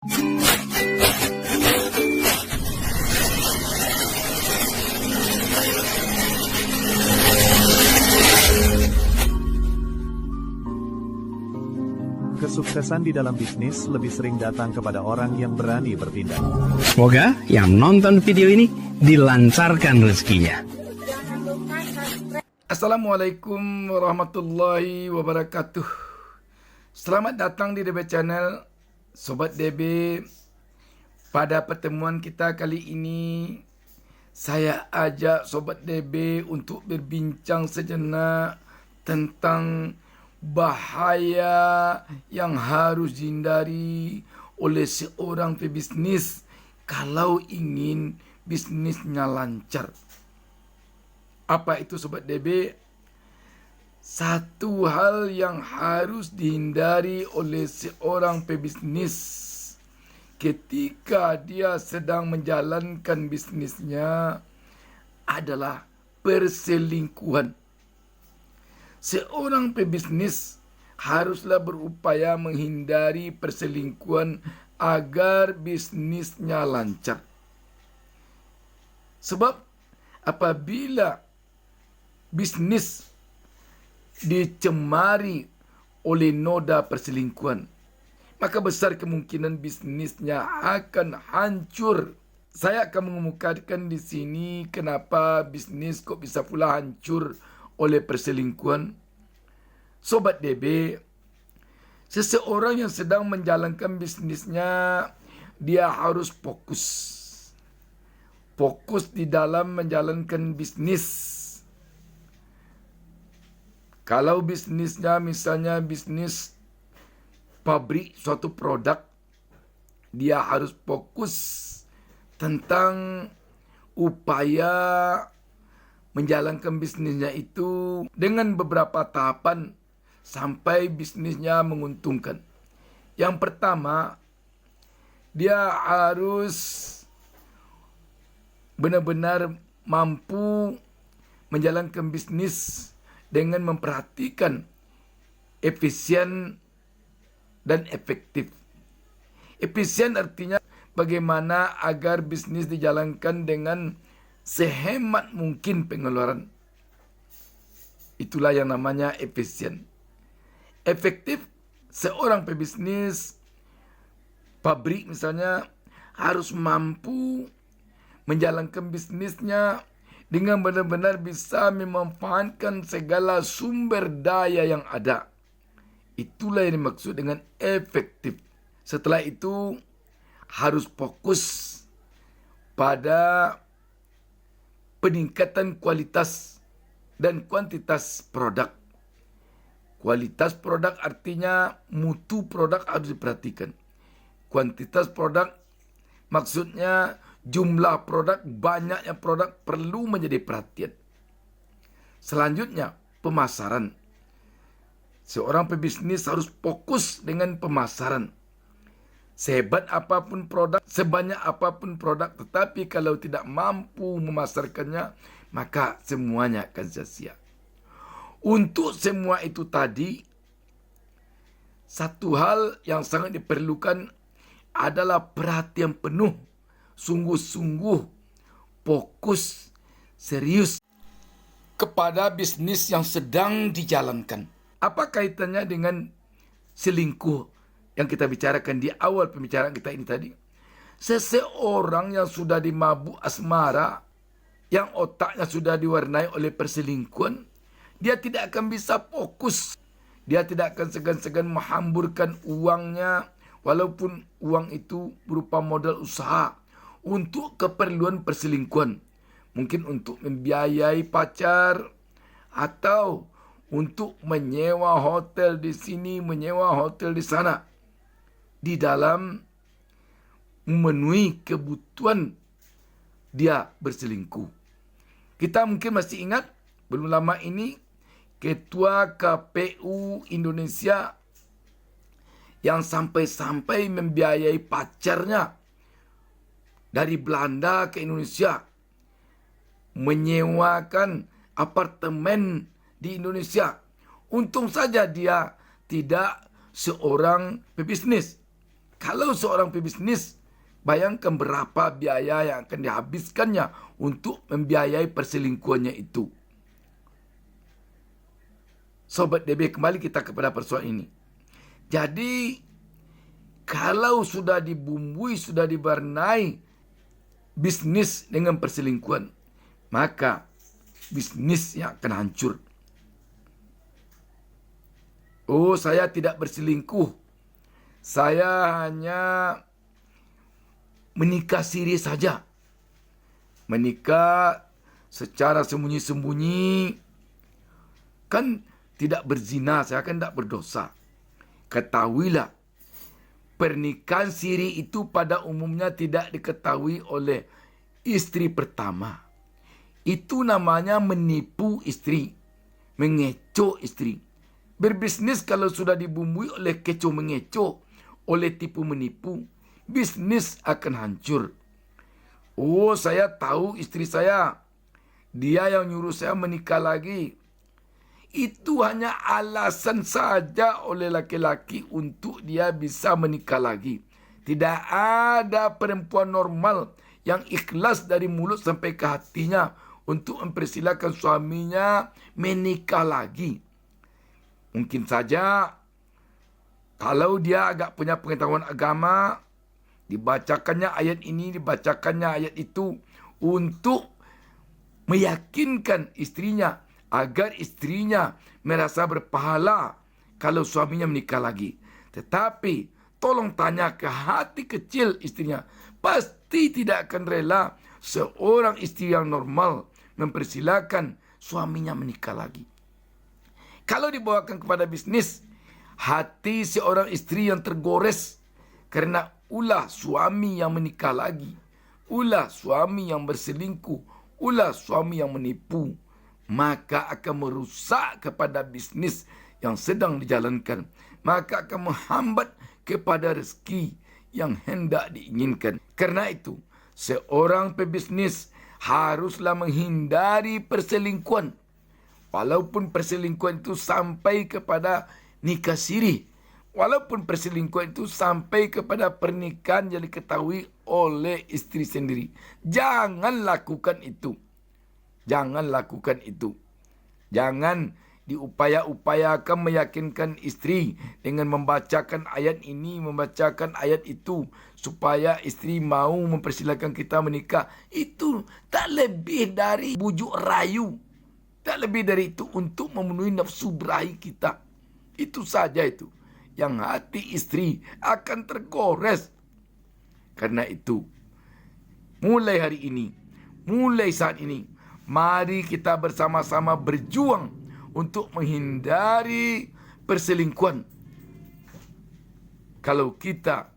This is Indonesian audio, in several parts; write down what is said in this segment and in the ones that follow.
Kesuksesan di dalam bisnis lebih sering datang kepada orang yang berani bertindak. Semoga yang nonton video ini dilancarkan rezekinya. Assalamualaikum warahmatullahi wabarakatuh. Selamat datang di DB Channel, Sobat DB. Pada pertemuan kita kali ini, saya ajak Sobat DB untuk berbincang sejenak tentang bahaya yang harus dihindari oleh seorang pebisnis kalau ingin bisnisnya lancar. Apa itu Sobat DB? Satu hal yang harus dihindari oleh seorang pebisnis ketika dia sedang menjalankan bisnisnya adalah perselingkuhan. Seorang pebisnis haruslah berupaya menghindari perselingkuhan agar bisnisnya lancar. Sebab apabila bisnis dicemari oleh noda perselingkuhan, maka besar kemungkinan bisnisnya akan hancur. Saya akan mengemukakan di sini kenapa bisnis kok bisa pula hancur oleh perselingkuhan. Sobat DB, seseorang yang sedang menjalankan bisnisnya, dia harus fokus. Fokus di dalam menjalankan bisnis. Kalau bisnisnya misalnya bisnis pabrik suatu produk, dia harus fokus tentang upaya menjalankan bisnisnya itu dengan beberapa tahapan sampai bisnisnya menguntungkan. Yang pertama, dia harus benar-benar mampu menjalankan bisnis dengan memperhatikan efisien dan efektif. Efisien artinya bagaimana agar bisnis dijalankan dengan sehemat mungkin pengeluaran. Itulah yang namanya efisien. Efektif, seorang pebisnis pabrik misalnya harus mampu menjalankan bisnisnya dengan benar-benar bisa memanfaatkan segala sumber daya yang ada. Itulah yang dimaksud dengan efektif. Setelah itu harus fokus pada peningkatan kualitas dan kuantitas produk. Kualitas produk artinya mutu produk harus diperhatikan. Kuantitas produk maksudnya jumlah produk, banyaknya produk perlu menjadi perhatian. Selanjutnya, pemasaran. Seorang pebisnis harus fokus dengan pemasaran. Sehebat apapun produk, sebanyak apapun produk, tetapi kalau tidak mampu memasarkannya, maka semuanya akan sia-sia. Untuk semua itu tadi, satu hal yang sangat diperlukan adalah perhatian penuh, sungguh-sungguh, fokus, serius kepada bisnis yang sedang dijalankan. Apa kaitannya dengan selingkuh yang kita bicarakan di awal pembicaraan kita ini tadi? Seseorang yang sudah dimabuk asmara, yang otaknya sudah diwarnai oleh perselingkuhan, dia tidak akan bisa fokus. Dia tidak akan segan-segan menghamburkan uangnya, walaupun uang itu berupa modal usaha, untuk keperluan perselingkuhan. Mungkin untuk membiayai pacar, atau untuk menyewa hotel di sini, menyewa hotel di sana, di dalam memenuhi kebutuhan dia berselingkuh. Kita mungkin masih ingat, belum lama ini Ketua KPU Indonesia yang sampai-sampai membiayai pacarnya dari Belanda ke Indonesia, menyewakan apartemen di Indonesia. Untung saja dia tidak seorang pebisnis. Kalau seorang pebisnis, bayangkan berapa biaya yang akan dihabiskannya untuk membiayai perselingkuhannya itu. Sobat DB, kembali kita kepada persoalan ini. Jadi, kalau sudah dibumbui, sudah diwarnai bisnis dengan perselingkuhan, maka bisnisnya akan hancur. Oh, saya tidak berselingkuh. Saya hanya menikah siri saja. Menikah secara sembunyi-sembunyi. Kan tidak berzina, saya kan tidak berdosa. Ketahuilah, pernikahan siri itu pada umumnya tidak diketahui oleh istri pertama. Itu namanya menipu istri, mengecoh istri. Berbisnis kalau sudah dibumbui oleh kecoh mengecoh, oleh tipu menipu, bisnis akan hancur. Oh, saya tahu istri saya, dia yang nyuruh saya menikah lagi. Itu hanya alasan saja oleh laki-laki untuk dia bisa menikah lagi. Tidak ada perempuan normal yang ikhlas dari mulut sampai ke hatinya untuk mempersilahkan suaminya menikah lagi. Mungkin saja kalau dia agak punya pengetahuan agama, dibacakannya ayat ini, dibacakannya ayat itu untuk meyakinkan istrinya agar istrinya merasa berpahala kalau suaminya menikah lagi. Tetapi tolong tanya ke hati kecil istrinya, pasti tidak akan rela seorang istri yang normal mempersilahkan suaminya menikah lagi. Kalau dibawakan kepada bisnis, hati seorang istri yang tergores karena ulah suami yang menikah lagi, ulah suami yang berselingkuh, ulah suami yang menipu, maka akan merusak kepada bisnis yang sedang dijalankan, maka akan menghambat kepada rezeki yang hendak diinginkan. Karena itu, seorang pebisnis haruslah menghindari perselingkuhan. Walaupun perselingkuhan itu sampai kepada nikah siri, walaupun perselingkuhan itu sampai kepada pernikahan yang diketahui oleh istri sendiri, jangan lakukan itu. Jangan lakukan itu. Jangan diupaya-upayakan meyakinkan istri dengan membacakan ayat ini, membacakan ayat itu, supaya istri mau mempersilahkan kita menikah. Itu tak lebih dari bujuk rayu. Tak lebih dari itu untuk memenuhi nafsu berahi kita. Itu saja itu. Yang hati istri akan tergores. Karena itu, mulai hari ini, mulai saat ini, mari kita bersama-sama berjuang untuk menghindari perselingkuhan. Kalau kita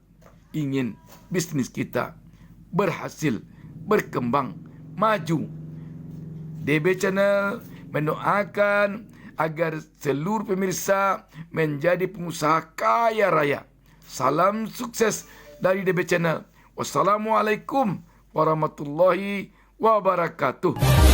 ingin bisnis kita berhasil, berkembang, maju, DB Channel mendoakan agar seluruh pemirsa menjadi pengusaha kaya raya. Salam sukses dari DB Channel. Wassalamualaikum warahmatullahi wabarakatuh.